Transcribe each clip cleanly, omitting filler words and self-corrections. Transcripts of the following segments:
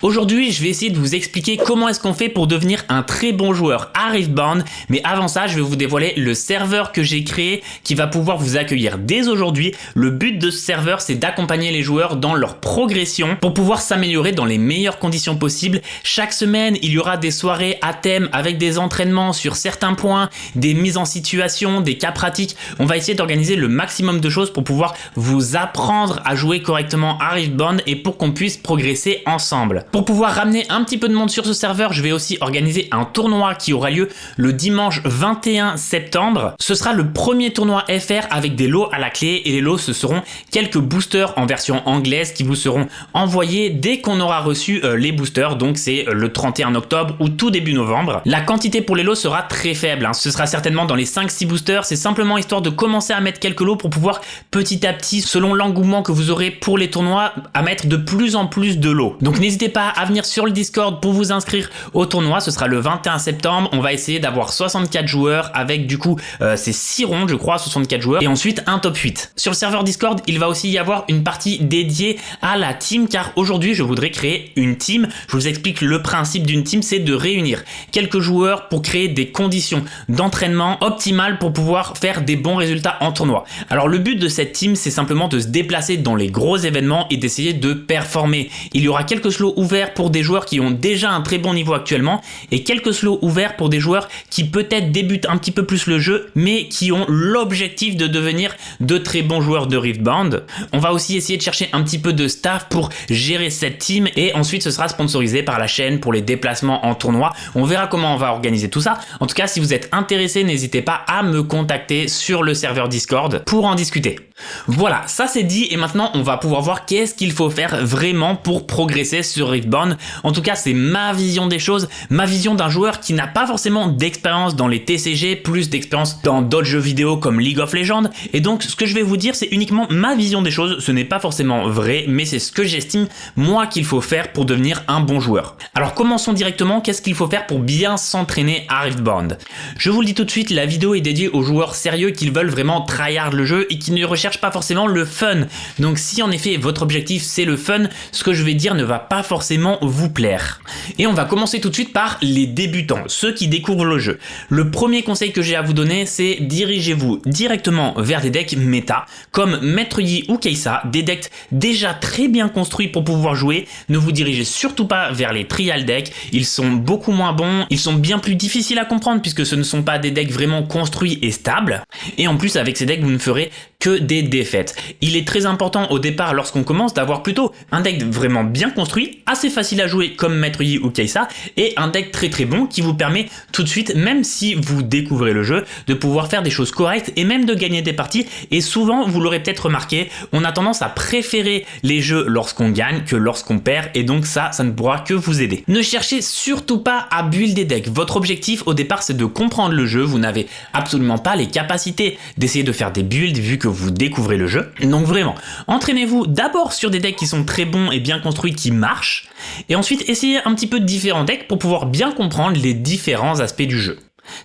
Aujourd'hui, je vais essayer de vous expliquer comment est-ce qu'on fait pour devenir un très bon joueur à Riftbound, mais avant ça, je vais vous dévoiler le serveur que j'ai créé qui va pouvoir vous accueillir dès aujourd'hui. Le but de ce serveur, c'est d'accompagner les joueurs dans leur progression pour pouvoir s'améliorer dans les meilleures conditions possibles. Chaque semaine, il y aura des soirées à thème avec des entraînements sur certains points, des mises en situation, des cas pratiques. On va essayer d'organiser le maximum de choses pour pouvoir vous apprendre à jouer correctement à Riftbound et pour qu'on puisse progresser ensemble. Pour pouvoir ramener un petit peu de monde sur ce serveur, je vais aussi organiser un tournoi qui aura lieu le dimanche 21 septembre. Ce sera le premier tournoi FR avec des lots à la clé et les lots, ce seront quelques boosters en version anglaise qui vous seront envoyés dès qu'on aura reçu les boosters. Donc c'est le 31 octobre ou tout début novembre. La quantité pour les lots sera très faible, hein. Ce sera certainement dans les 5-6 boosters. C'est simplement histoire de commencer à mettre quelques lots pour pouvoir petit à petit, selon l'engouement que vous aurez pour les tournois, à mettre de plus en plus de lots. Donc n'hésitez pas à venir sur le Discord pour vous inscrire au tournoi. Ce sera le 21 septembre. On va essayer d'avoir 64 joueurs avec du coup c'est 6 rondes je crois, 64 joueurs et ensuite un top 8. Sur le serveur Discord, il va aussi y avoir une partie dédiée à la team car aujourd'hui je voudrais créer une team. Je vous explique le principe d'une team, c'est de réunir quelques joueurs pour créer des conditions d'entraînement optimales pour pouvoir faire des bons résultats en tournoi. Alors le but de cette team, c'est simplement de se déplacer dans les gros événements et d'essayer de performer. Il y aura quelques slots ouverts pour des joueurs qui ont déjà un très bon niveau actuellement et quelques slots ouverts pour des joueurs qui peut-être débutent un petit peu plus le jeu mais qui ont l'objectif de devenir de très bons joueurs de Riftbound. On va aussi essayer de chercher un petit peu de staff pour gérer cette team et ensuite ce sera sponsorisé par la chaîne pour les déplacements en tournoi. On verra comment on va organiser tout ça. En tout cas, si vous êtes intéressé, n'hésitez pas à me contacter sur le serveur Discord pour en discuter. Voilà, ça c'est dit et maintenant on va pouvoir voir qu'est-ce qu'il faut faire vraiment pour progresser sur Riftbound. En tout cas, c'est ma vision des choses, ma vision d'un joueur qui n'a pas forcément d'expérience dans les TCG, plus d'expérience dans d'autres jeux vidéo comme League of Legends. Et donc ce que je vais vous dire, c'est uniquement ma vision des choses. Ce n'est pas forcément vrai, mais c'est ce que j'estime moi qu'il faut faire pour devenir un bon joueur. Alors commençons directement, qu'est-ce qu'il faut faire pour bien s'entraîner à Riftbound? Je vous le dis tout de suite, la vidéo est dédiée aux joueurs sérieux qui veulent vraiment tryhard le jeu et qui ne recherchent pas forcément le fun. Donc si en effet votre objectif c'est le fun, ce que je vais dire ne va pas forcément vous plaire. Et on va commencer tout de suite par les débutants, ceux qui découvrent le jeu. Le premier conseil que j'ai à vous donner, c'est dirigez-vous directement vers des decks méta comme Maître Yi ou Kai'Sa, des decks déjà très bien construits pour pouvoir jouer. Ne vous dirigez surtout pas vers les trial decks, ils sont beaucoup moins bons, ils sont bien plus difficiles à comprendre puisque ce ne sont pas des decks vraiment construits et stables. Et en plus avec ces decks vous ne ferez que des défaites. Il est très important au départ lorsqu'on commence d'avoir plutôt un deck vraiment bien construit, assez facile à jouer comme Maître Yi ou Kai'Sa et un deck très très bon qui vous permet tout de suite, même si vous découvrez le jeu, de pouvoir faire des choses correctes et même de gagner des parties. Et souvent, vous l'aurez peut-être remarqué, on a tendance à préférer les jeux lorsqu'on gagne que lorsqu'on perd et donc ça ne pourra que vous aider. Ne cherchez surtout pas à build des decks. Votre objectif au départ c'est de comprendre le jeu. Vous n'avez absolument pas les capacités d'essayer de faire des builds vu que vous découvrez le jeu. Donc vraiment, entraînez-vous d'abord sur des decks qui sont très bons et bien construits, qui marchent, et ensuite essayez un petit peu de différents decks pour pouvoir bien comprendre les différents aspects du jeu.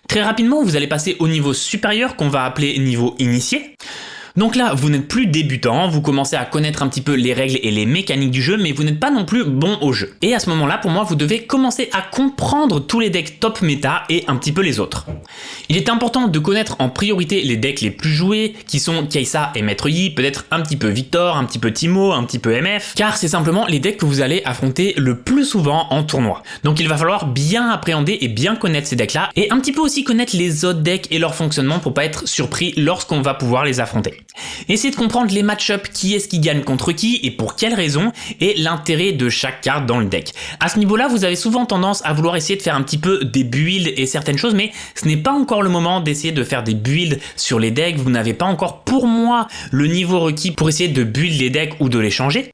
Très rapidement, vous allez passer au niveau supérieur qu'on va appeler niveau initié. Donc là, vous n'êtes plus débutant, vous commencez à connaître un petit peu les règles et les mécaniques du jeu, mais vous n'êtes pas non plus bon au jeu. Et à ce moment-là, pour moi, vous devez commencer à comprendre tous les decks top méta et un petit peu les autres. Il est important de connaître en priorité les decks les plus joués, qui sont Kai'Sa et Maître Yi, peut-être un petit peu Victor, un petit peu Teemo, un petit peu MF, car c'est simplement les decks que vous allez affronter le plus souvent en tournoi. Donc il va falloir bien appréhender et bien connaître ces decks-là, et un petit peu aussi connaître les autres decks et leur fonctionnement pour pas être surpris lorsqu'on va pouvoir les affronter. Essayez de comprendre les match-ups, qui est-ce qui gagne contre qui et pour quelles raisons, et l'intérêt de chaque carte dans le deck. À ce niveau-là, vous avez souvent tendance à vouloir essayer de faire un petit peu des builds et certaines choses, mais ce n'est pas encore le moment d'essayer de faire des builds sur les decks. Vous n'avez pas encore, pour moi, le niveau requis pour essayer de build les decks ou de les changer.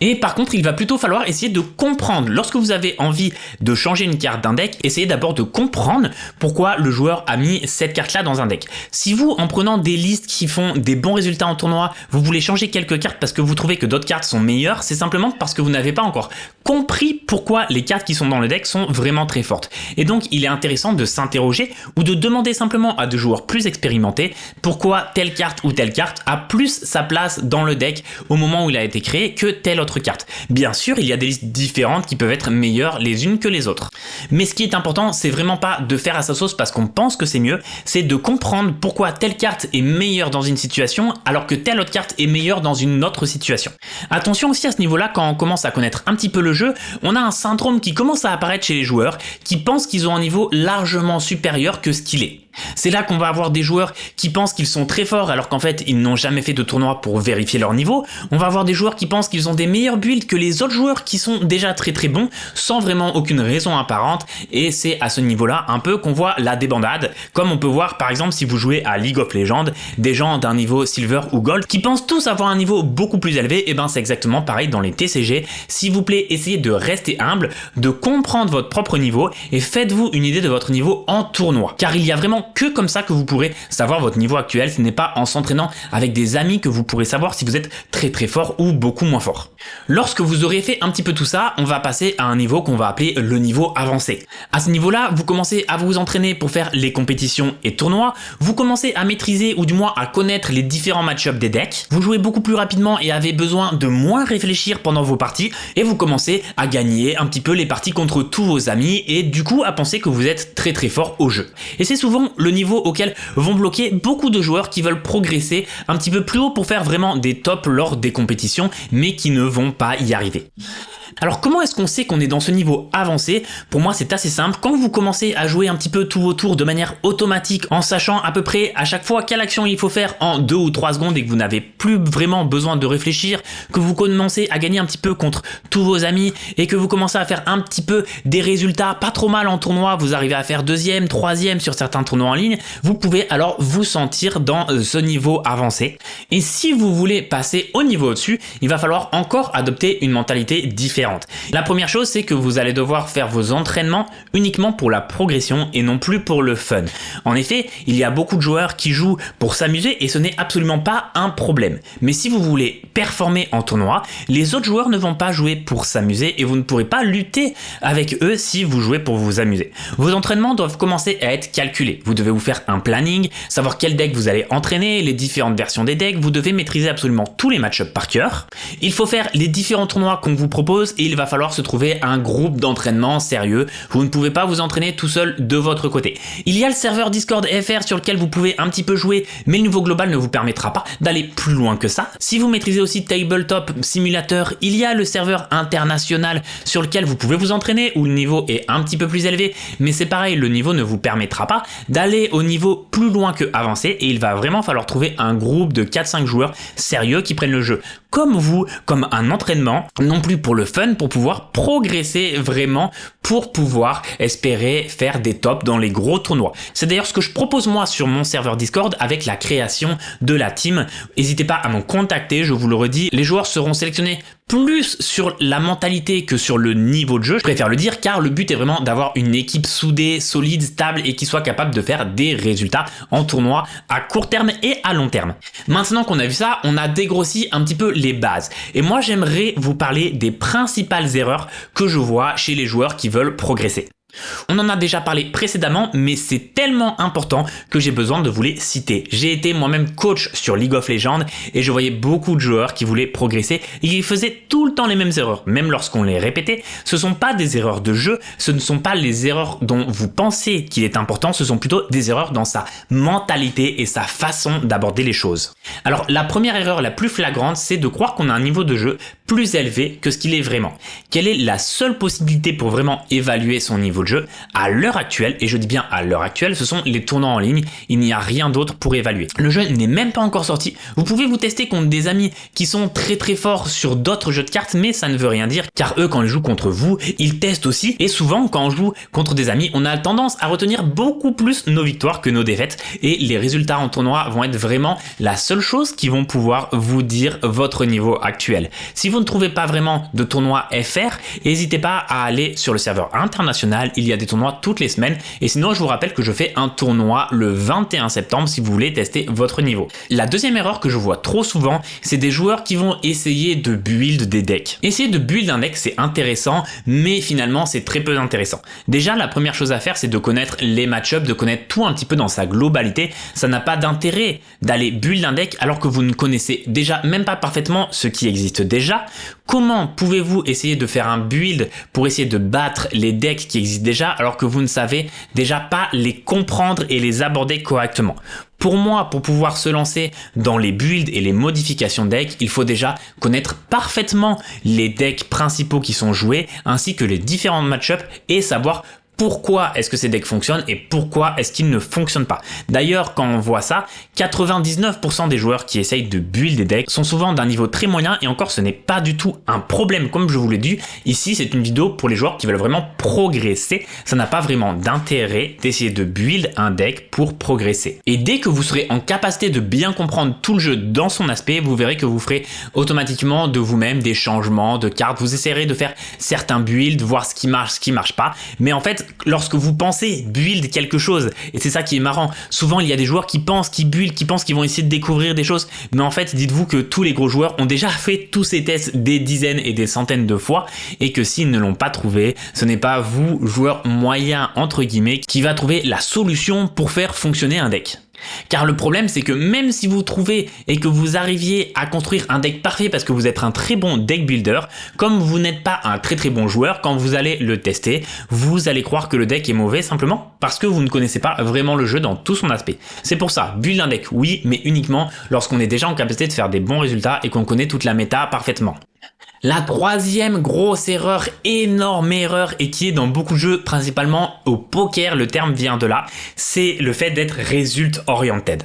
Et par contre, il va plutôt falloir essayer de comprendre. Lorsque vous avez envie de changer une carte d'un deck, essayez d'abord de comprendre pourquoi le joueur a mis cette carte-là dans un deck. Si vous, en prenant des listes qui font des bons résultat en tournoi, vous voulez changer quelques cartes parce que vous trouvez que d'autres cartes sont meilleures, c'est simplement parce que vous n'avez pas encore compris pourquoi les cartes qui sont dans le deck sont vraiment très fortes. Et donc il est intéressant de s'interroger ou de demander simplement à des joueurs plus expérimentés pourquoi telle carte ou telle carte a plus sa place dans le deck au moment où il a été créé que telle autre carte. Bien sûr, il y a des listes différentes qui peuvent être meilleures les unes que les autres. Mais ce qui est important, c'est vraiment pas de faire à sa sauce parce qu'on pense que c'est mieux, c'est de comprendre pourquoi telle carte est meilleure dans une situation alors que telle autre carte est meilleure dans une autre situation. Attention aussi à ce niveau-là, quand on commence à connaître un petit peu le jeu, on a un syndrome qui commence à apparaître chez les joueurs qui pensent qu'ils ont un niveau largement supérieur que ce qu'il est. C'est là qu'on va avoir des joueurs qui pensent qu'ils sont très forts alors qu'en fait ils n'ont jamais fait de tournoi pour vérifier leur niveau. On va avoir des joueurs qui pensent qu'ils ont des meilleurs builds que les autres joueurs qui sont déjà très bons sans vraiment aucune raison apparente, et c'est à ce niveau-là un peu qu'on voit la débandade, comme on peut voir par exemple si vous jouez à League of Legends, des gens d'un niveau Silver ou Gold qui pensent tous avoir un niveau beaucoup plus élevé. Et ben c'est exactement pareil dans les TCG. S'il vous plaît, essayez de rester humble, de comprendre votre propre niveau et faites-vous une idée de votre niveau en tournoi, car il y a vraiment que comme ça que vous pourrez savoir votre niveau actuel. Ce n'est pas en s'entraînant avec des amis que vous pourrez savoir si vous êtes très fort ou beaucoup moins fort. Lorsque vous aurez fait un petit peu tout ça, on va passer à un niveau qu'on va appeler le niveau avancé. À ce niveau-là, vous commencez à vous entraîner pour faire les compétitions et tournois, vous commencez à maîtriser ou du moins à connaître les différents match-ups des decks, vous jouez beaucoup plus rapidement et avez besoin de moins réfléchir pendant vos parties, et vous commencez à gagner un petit peu les parties contre tous vos amis et du coup à penser que vous êtes très fort au jeu. Et c'est souvent le niveau auquel vont bloquer beaucoup de joueurs qui veulent progresser un petit peu plus haut pour faire vraiment des tops lors des compétitions, mais qui ne vont pas y arriver. Alors comment est-ce qu'on sait qu'on est dans ce niveau avancé? Pour moi c'est assez simple, quand vous commencez à jouer un petit peu tous vos tours de manière automatique en sachant à peu près à chaque fois quelle action il faut faire en 2 ou 3 secondes et que vous n'avez plus vraiment besoin de réfléchir, que vous commencez à gagner un petit peu contre tous vos amis et que vous commencez à faire un petit peu des résultats pas trop mal en tournoi, vous arrivez à faire 2e, 3e sur certains tournois en ligne, vous pouvez alors vous sentir dans ce niveau avancé. Et si vous voulez passer au niveau au-dessus, il va falloir encore adopter une mentalité différente. La première chose, c'est que vous allez devoir faire vos entraînements uniquement pour la progression et non plus pour le fun. En effet, il y a beaucoup de joueurs qui jouent pour s'amuser et ce n'est absolument pas un problème. Mais si vous voulez performer en tournoi, les autres joueurs ne vont pas jouer pour s'amuser et vous ne pourrez pas lutter avec eux si vous jouez pour vous amuser. Vos entraînements doivent commencer à être calculés. Vous devez vous faire un planning, savoir quel deck vous allez entraîner, les différentes versions des decks, vous devez maîtriser absolument tous les match-ups par cœur. Il faut faire les différents tournois qu'on vous propose et il va falloir se trouver un groupe d'entraînement sérieux. Vous ne pouvez pas vous entraîner tout seul de votre côté. Il y a le serveur Discord FR sur lequel vous pouvez un petit peu jouer, mais le niveau global ne vous permettra pas d'aller plus loin que ça. Si vous maîtrisez aussi Tabletop Simulator, il y a le serveur international sur lequel vous pouvez vous entraîner où le niveau est un petit peu plus élevé, mais c'est pareil, le niveau ne vous permettra pas d'aller au niveau plus loin que avancé et il va vraiment falloir trouver un groupe de 4-5 joueurs sérieux qui prennent le jeu comme vous, comme un entraînement, non plus pour le fun, pour pouvoir progresser vraiment, pour pouvoir espérer faire des tops dans les gros tournois. C'est d'ailleurs ce que je propose moi sur mon serveur Discord avec la création de la team. N'hésitez pas à me contacter, je vous le redis, les joueurs seront sélectionnés plus sur la mentalité que sur le niveau de jeu, je préfère le dire, car le but est vraiment d'avoir une équipe soudée, solide, stable et qui soit capable de faire des résultats en tournoi à court terme et à long terme. Maintenant qu'on a vu ça, on a dégrossi un petit peu les bases. Et moi, j'aimerais vous parler des principales erreurs que je vois chez les joueurs qui veulent progresser. On en a déjà parlé précédemment, mais c'est tellement important que j'ai besoin de vous les citer. J'ai été moi-même coach sur League of Legends et je voyais beaucoup de joueurs qui voulaient progresser et qui faisaient tout le temps les mêmes erreurs. Même lorsqu'on les répétait, ce ne sont pas des erreurs de jeu, ce ne sont pas les erreurs dont vous pensez qu'il est important, ce sont plutôt des erreurs dans sa mentalité et sa façon d'aborder les choses. Alors la première erreur la plus flagrante, c'est de croire qu'on a un niveau de jeu plus élevé que ce qu'il est vraiment. Quelle est la seule possibilité pour vraiment évaluer son niveau de jeu à l'heure actuelle, et je dis bien à l'heure actuelle, ce sont les tournois en ligne, il n'y a rien d'autre pour évaluer. Le jeu n'est même pas encore sorti, vous pouvez vous tester contre des amis qui sont très forts sur d'autres jeux de cartes, mais ça ne veut rien dire, car eux quand ils jouent contre vous, ils testent aussi, et souvent quand on joue contre des amis, on a tendance à retenir beaucoup plus nos victoires que nos défaites, et les résultats en tournoi vont être vraiment la seule chose qui vont pouvoir vous dire votre niveau actuel. Si vous vous ne trouvez pas vraiment de tournoi FR, n'hésitez pas à aller sur le serveur international, il y a des tournois toutes les semaines et sinon je vous rappelle que je fais un tournoi le 21 septembre si vous voulez tester votre niveau. La deuxième erreur que je vois trop souvent, c'est des joueurs qui vont essayer de build des decks. Essayer de build un deck c'est intéressant, mais finalement c'est très peu intéressant. Déjà la première chose à faire c'est de connaître les match-ups, de connaître tout un petit peu dans sa globalité. Ça n'a pas d'intérêt d'aller build un deck alors que vous ne connaissez déjà même pas parfaitement ce qui existe déjà. Comment pouvez-vous essayer de faire un build pour essayer de battre les decks qui existent déjà alors que vous ne savez déjà pas les comprendre et les aborder correctement? Pour moi, pour pouvoir se lancer dans les builds et les modifications de decks, il faut déjà connaître parfaitement les decks principaux qui sont joués ainsi que les différents match-ups et savoir pourquoi est-ce que ces decks fonctionnent et pourquoi est-ce qu'ils ne fonctionnent pas. D'ailleurs, quand on voit ça, 99% des joueurs qui essayent de build des decks sont souvent d'un niveau très moyen et encore ce n'est pas du tout un problème comme je vous l'ai dit. Ici, c'est une vidéo pour les joueurs qui veulent vraiment progresser. Ça n'a pas vraiment d'intérêt d'essayer de build un deck pour progresser. Et dès que vous serez en capacité de bien comprendre tout le jeu dans son aspect, vous verrez que vous ferez automatiquement de vous-même des changements de cartes. Vous essayerez de faire certains builds, voir ce qui marche pas. Mais en fait, lorsque vous pensez build quelque chose, et c'est ça qui est marrant, souvent il y a des joueurs qui pensent qu'ils build, qui pensent qu'ils vont essayer de découvrir des choses, mais en fait dites-vous que tous les gros joueurs ont déjà fait tous ces tests des dizaines et des centaines de fois, et que s'ils ne l'ont pas trouvé, ce n'est pas vous, joueur moyen entre guillemets, qui va trouver la solution pour faire fonctionner un deck. Car le problème c'est que même si vous trouvez et que vous arriviez à construire un deck parfait parce que vous êtes un très bon deck builder, comme vous n'êtes pas un très bon joueur, quand vous allez le tester, vous allez croire que le deck est mauvais simplement parce que vous ne connaissez pas vraiment le jeu dans tout son aspect. C'est pour ça, build un deck oui, mais uniquement lorsqu'on est déjà en capacité de faire des bons résultats et qu'on connaît toute la méta parfaitement. La troisième grosse erreur, énorme erreur, et qui est dans beaucoup de jeux, principalement au poker, le terme vient de là, c'est le fait d'être result oriented.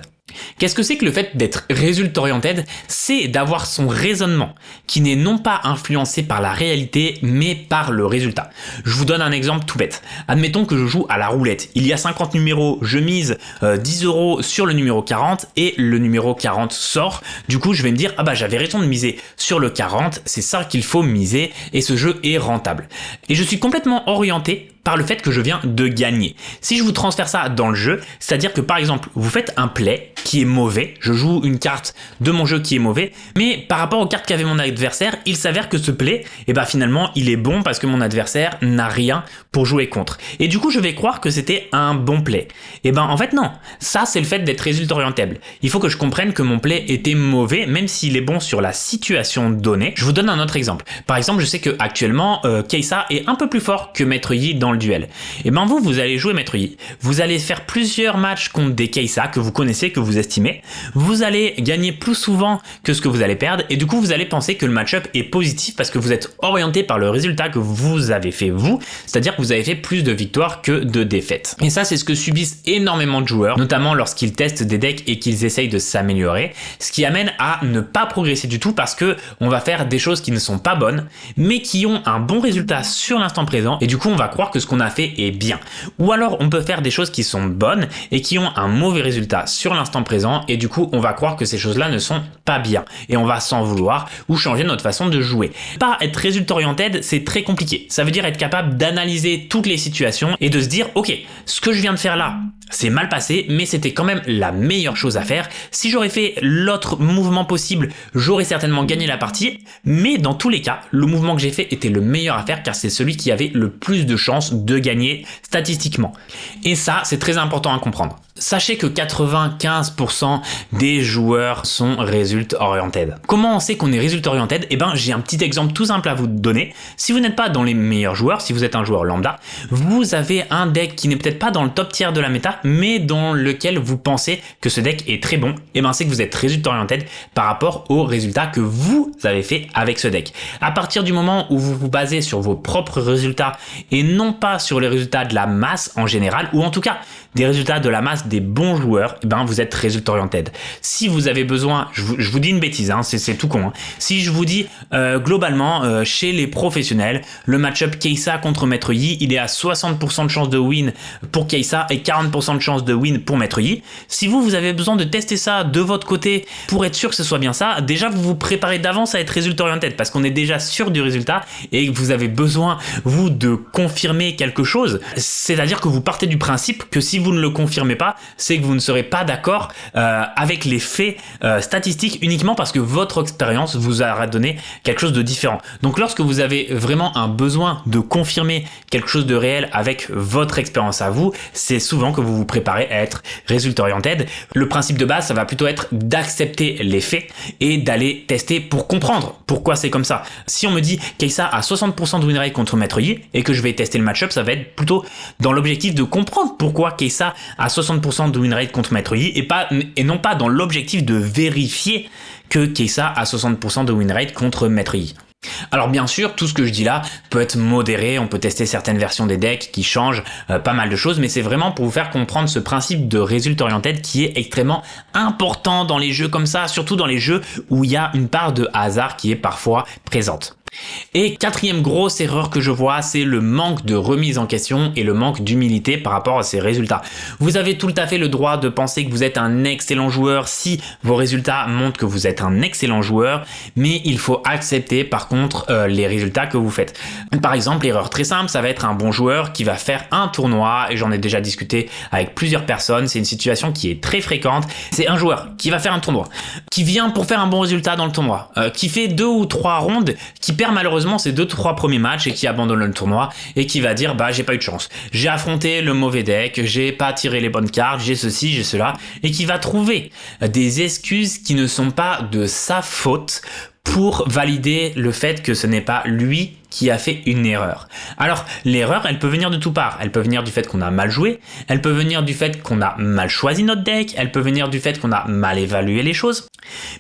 Qu'est-ce que c'est que le fait d'être result oriented? C'est d'avoir son raisonnement qui n'est non pas influencé par la réalité mais par le résultat. Je vous donne un exemple tout bête. Admettons que je joue à la roulette. Il y a 50 numéros, je mise 10 € sur le numéro 40 et le numéro 40 sort. Du coup, je vais me dire, ah bah j'avais raison de miser sur le 40, c'est ça qu'il faut miser et ce jeu est rentable. Et je suis complètement orienté par le fait que je viens de gagner. Si je vous transfère ça dans le jeu, c'est-à-dire que par exemple, vous faites un play qui est mauvais, je joue une carte de mon jeu qui est mauvais, mais par rapport aux cartes qu'avait mon adversaire, il s'avère que ce play, et bah finalement, il est bon parce que mon adversaire n'a rien pour jouer contre. Et du coup, je vais croire que c'était un bon play. Et ben en fait non, ça c'est le fait d'être résultat orientable. Il faut que je comprenne que mon play était mauvais, même s'il est bon sur la situation donnée. Je vous donne un autre exemple. Par exemple, je sais que actuellement, Kai'Sa est un peu plus fort que Maître Yi dans le duel. Et ben vous allez jouer Maître Yi. Vous allez faire plusieurs matchs contre des Kai'Sa que vous connaissez, que vous estimez. Vous allez gagner plus souvent que ce que vous allez perdre et du coup vous allez penser que le match-up est positif parce que vous êtes orienté par le résultat que vous avez fait vous, c'est-à-dire que vous avez fait plus de victoires que de défaites. Et ça c'est ce que subissent énormément de joueurs, notamment lorsqu'ils testent des decks et qu'ils essayent de s'améliorer, ce qui amène à ne pas progresser du tout parce que on va faire des choses qui ne sont pas bonnes mais qui ont un bon résultat sur l'instant présent et du coup on va croire que ce qu'on a fait est bien. Ou alors on peut faire des choses qui sont bonnes et qui ont un mauvais résultat sur l'instant présent et du coup on va croire que ces choses-là ne sont pas bien et on va s'en vouloir ou changer notre façon de jouer. Pas être résultat oriented, c'est très compliqué. Ça veut dire être capable d'analyser toutes les situations et de se dire ok, ce que je viens de faire là, c'est mal passé, mais c'était quand même la meilleure chose à faire. Si j'aurais fait l'autre mouvement possible, j'aurais certainement gagné la partie, mais dans tous les cas, le mouvement que j'ai fait était le meilleur à faire car c'est celui qui avait le plus de chances de gagner statistiquement. Et ça, c'est très important à comprendre. Sachez que 95% des joueurs sont result oriented. Comment on sait qu'on est result oriented? Eh ben, j'ai un petit exemple tout simple à vous donner. Si vous n'êtes pas dans les meilleurs joueurs, si vous êtes un joueur lambda, vous avez un deck qui n'est peut-être pas dans le top tier de la méta, mais dans lequel vous pensez que ce deck est très bon. Eh ben, c'est que vous êtes result oriented par rapport aux résultats que vous avez fait avec ce deck. À partir du moment où vous vous basez sur vos propres résultats et non pas sur les résultats de la masse en général, ou en tout cas des résultats de la masse face des bons joueurs, eh ben vous êtes résultat oriented. Si vous avez besoin, je vous dis une bêtise, hein, c'est tout con. Hein. Si je vous dis globalement chez les professionnels, le match-up Kai'Sa contre Maître Yi, il est à 60% de chance de win pour Kai'Sa et 40% de chance de win pour Maître Yi. Si vous avez besoin de tester ça de votre côté pour être sûr que ce soit bien ça, déjà vous vous préparez d'avance à être résultat oriented parce qu'on est déjà sûr du résultat et que vous avez besoin vous de confirmer quelque chose. C'est-à-dire que vous partez du principe que si vous ne le confirmez pas, c'est que vous ne serez pas d'accord avec les faits statistiques uniquement parce que votre expérience vous aura donné quelque chose de différent. Donc lorsque vous avez vraiment un besoin de confirmer quelque chose de réel avec votre expérience à vous, c'est souvent que vous vous préparez à être résultat oriented. Le principe de base, ça va plutôt être d'accepter les faits et d'aller tester pour comprendre pourquoi c'est comme ça. Si on me dit Kai'Sa a 60% de win rate contre Maître Yi et que je vais tester le match-up, ça va être plutôt dans l'objectif de comprendre pourquoi Kai'Sa a 60% de win rate contre Maître Yi et non pas dans l'objectif de vérifier que Kai'Sa a 60% de win rate contre Maître Yi. Alors bien sûr, tout ce que je dis là peut être modéré, on peut tester certaines versions des decks qui changent pas mal de choses, mais c'est vraiment pour vous faire comprendre ce principe de résultat oriented qui est extrêmement important dans les jeux comme ça, surtout dans les jeux où il y a une part de hasard qui est parfois présente. Et quatrième grosse erreur que je vois, c'est le manque de remise en question et le manque d'humilité par rapport à ces résultats. Vous avez tout à fait le droit de penser que vous êtes un excellent joueur si vos résultats montrent que vous êtes un excellent joueur, mais il faut accepter par contre les résultats que vous faites. Par exemple, l'erreur très simple, ça va être un bon joueur qui va faire un tournoi, et j'en ai déjà discuté avec plusieurs personnes, c'est une situation qui est très fréquente. C'est un joueur qui va faire un tournoi, qui vient pour faire un bon résultat dans le tournoi, qui fait 2 ou 3 rondes, qui perd malheureusement ses 2-3 premiers matchs et qui abandonne le tournoi et qui va dire bah j'ai pas eu de chance, j'ai affronté le mauvais deck, j'ai pas tiré les bonnes cartes, j'ai ceci, j'ai cela, et qui va trouver des excuses qui ne sont pas de sa faute pour valider le fait que ce n'est pas lui qui a fait une erreur. Alors, l'erreur, elle peut venir de tout part. Elle peut venir du fait qu'on a mal joué, elle peut venir du fait qu'on a mal choisi notre deck, elle peut venir du fait qu'on a mal évalué les choses.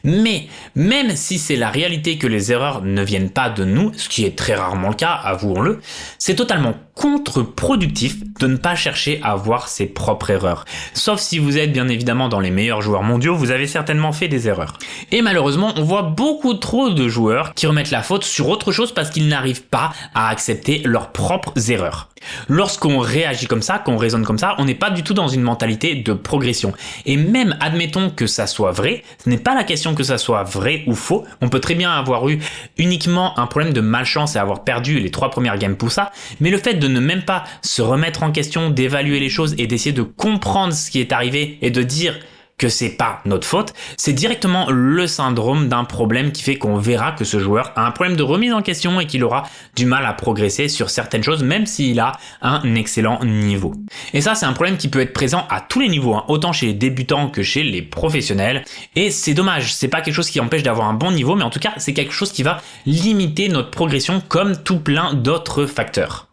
Mais, même si c'est la réalité que les erreurs ne viennent pas de nous, ce qui est très rarement le cas, avouons-le, c'est totalement contre-productif de ne pas chercher à voir ses propres erreurs. Sauf si vous êtes bien évidemment dans les meilleurs joueurs mondiaux, vous avez certainement fait des erreurs. Et malheureusement, on voit beaucoup trop de joueurs qui remettent la faute sur autre chose parce qu'ils n'arrivent pas à accepter leurs propres erreurs. Lorsqu'on réagit comme ça, qu'on raisonne comme ça, on n'est pas du tout dans une mentalité de progression. Et même admettons que ça soit vrai, ce n'est pas la question que ça soit vrai ou faux, on peut très bien avoir eu uniquement un problème de malchance et avoir perdu les 3 premières games pour ça, mais le fait de ne même pas se remettre en question, d'évaluer les choses et d'essayer de comprendre ce qui est arrivé et de dire que c'est pas notre faute, c'est directement le syndrome d'un problème qui fait qu'on verra que ce joueur a un problème de remise en question et qu'il aura du mal à progresser sur certaines choses même s'il a un excellent niveau. Et ça c'est un problème qui peut être présent à tous les niveaux, hein, autant chez les débutants que chez les professionnels, et c'est dommage, c'est pas quelque chose qui empêche d'avoir un bon niveau, mais en tout cas c'est quelque chose qui va limiter notre progression comme tout plein d'autres facteurs.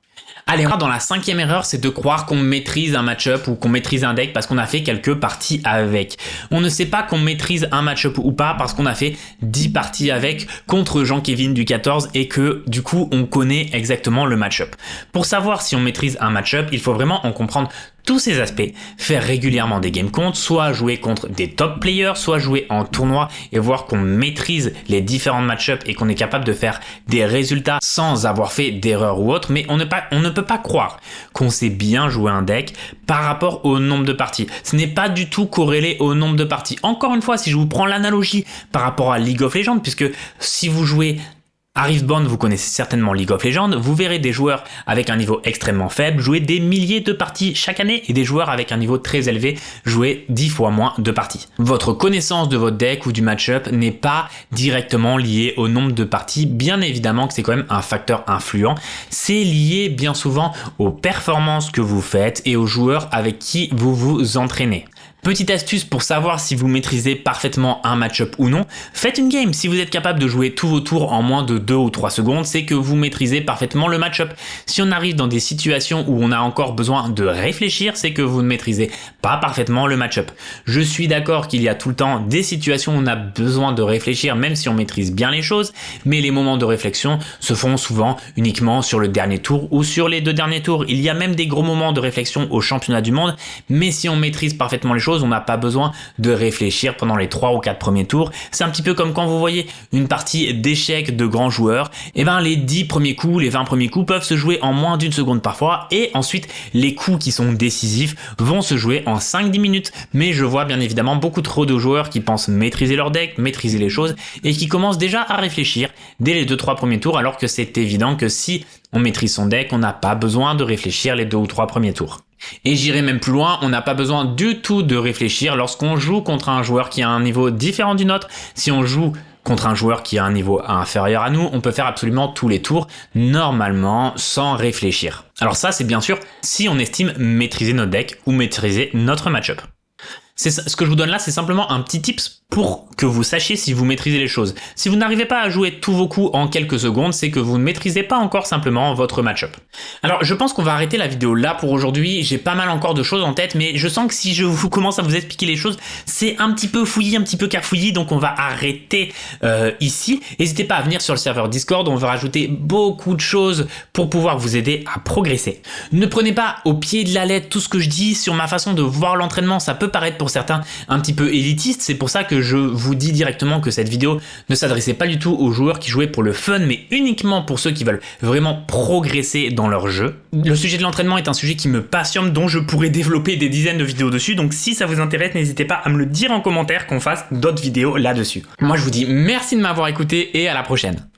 Allez, dans la 5e erreur, c'est de croire qu'on maîtrise un match-up ou qu'on maîtrise un deck parce qu'on a fait quelques parties avec. On ne sait pas qu'on maîtrise un match-up ou pas parce qu'on a fait 10 parties avec contre Jean-Kevin du 14 et que du coup on connaît exactement le match-up. Pour savoir si on maîtrise un match-up, il faut vraiment en comprendre tous ces aspects, faire régulièrement des game comptes, soit jouer contre des top players, soit jouer en tournoi et voir qu'on maîtrise les différents match-ups et qu'on est capable de faire des résultats sans avoir fait d'erreur ou autre, mais on ne peut pas croire qu'on sait bien jouer un deck par rapport au nombre de parties. Ce n'est pas du tout corrélé au nombre de parties. Encore une fois, si je vous prends l'analogie par rapport à League of Legends, puisque si vous jouez à Riftbound, vous connaissez certainement League of Legends, vous verrez des joueurs avec un niveau extrêmement faible jouer des milliers de parties chaque année et des joueurs avec un niveau très élevé jouer 10 fois moins de parties. Votre connaissance de votre deck ou du match-up n'est pas directement liée au nombre de parties, bien évidemment que c'est quand même un facteur influent, c'est lié bien souvent aux performances que vous faites et aux joueurs avec qui vous vous entraînez. Petite astuce pour savoir si vous maîtrisez parfaitement un match-up ou non, faites une game. Si vous êtes capable de jouer tous vos tours en moins de 2 ou 3 secondes, c'est que vous maîtrisez parfaitement le match-up. Si on arrive dans des situations où on a encore besoin de réfléchir, c'est que vous ne maîtrisez pas parfaitement le match-up. Je suis d'accord qu'il y a tout le temps des situations où on a besoin de réfléchir même si on maîtrise bien les choses, mais les moments de réflexion se font souvent uniquement sur le dernier tour ou sur les 2 derniers tours. Il y a même des gros moments de réflexion au championnat du monde, mais si on maîtrise parfaitement les choses, on n'a pas besoin de réfléchir pendant les 3 ou 4 premiers tours. C'est un petit peu comme quand vous voyez une partie d'échecs de grands joueurs, et ben les 10 premiers coups, les 20 premiers coups peuvent se jouer en moins d'1 seconde parfois, et ensuite les coups qui sont décisifs vont se jouer en 5-10 minutes. Mais je vois bien évidemment beaucoup trop de joueurs qui pensent maîtriser leur deck, maîtriser les choses, et qui commencent déjà à réfléchir dès les 2-3 premiers tours, alors que c'est évident que si on maîtrise son deck, on n'a pas besoin de réfléchir les 2 ou 3 premiers tours. Et j'irai même plus loin, on n'a pas besoin du tout de réfléchir lorsqu'on joue contre un joueur qui a un niveau différent du nôtre. Si on joue contre un joueur qui a un niveau inférieur à nous, on peut faire absolument tous les tours normalement sans réfléchir. Alors ça, c'est bien sûr si on estime maîtriser notre deck ou maîtriser notre match-up. Ce que je vous donne là, c'est simplement un petit tips pour que vous sachiez si vous maîtrisez les choses. Si vous n'arrivez pas à jouer tous vos coups en quelques secondes, c'est que vous ne maîtrisez pas encore simplement votre match-up. Alors je pense qu'on va arrêter la vidéo là pour aujourd'hui. J'ai pas mal encore de choses en tête, mais je sens que si je vous commence à vous expliquer les choses, c'est un petit peu fouillis, un petit peu cafouillis, donc on va arrêter ici. N'hésitez pas à venir sur le serveur Discord, on va rajouter beaucoup de choses pour pouvoir vous aider à progresser. Ne prenez pas au pied de la lettre tout ce que je dis sur ma façon de voir l'entraînement, ça peut paraître pour certains un petit peu élitiste, c'est pour ça que je vous dis directement que cette vidéo ne s'adressait pas du tout aux joueurs qui jouaient pour le fun, mais uniquement pour ceux qui veulent vraiment progresser dans leur jeu. Le sujet de l'entraînement est un sujet qui me passionne, dont je pourrais développer des dizaines de vidéos dessus, donc si ça vous intéresse, n'hésitez pas à me le dire en commentaire qu'on fasse d'autres vidéos là-dessus. Moi je vous dis merci de m'avoir écouté et à la prochaine.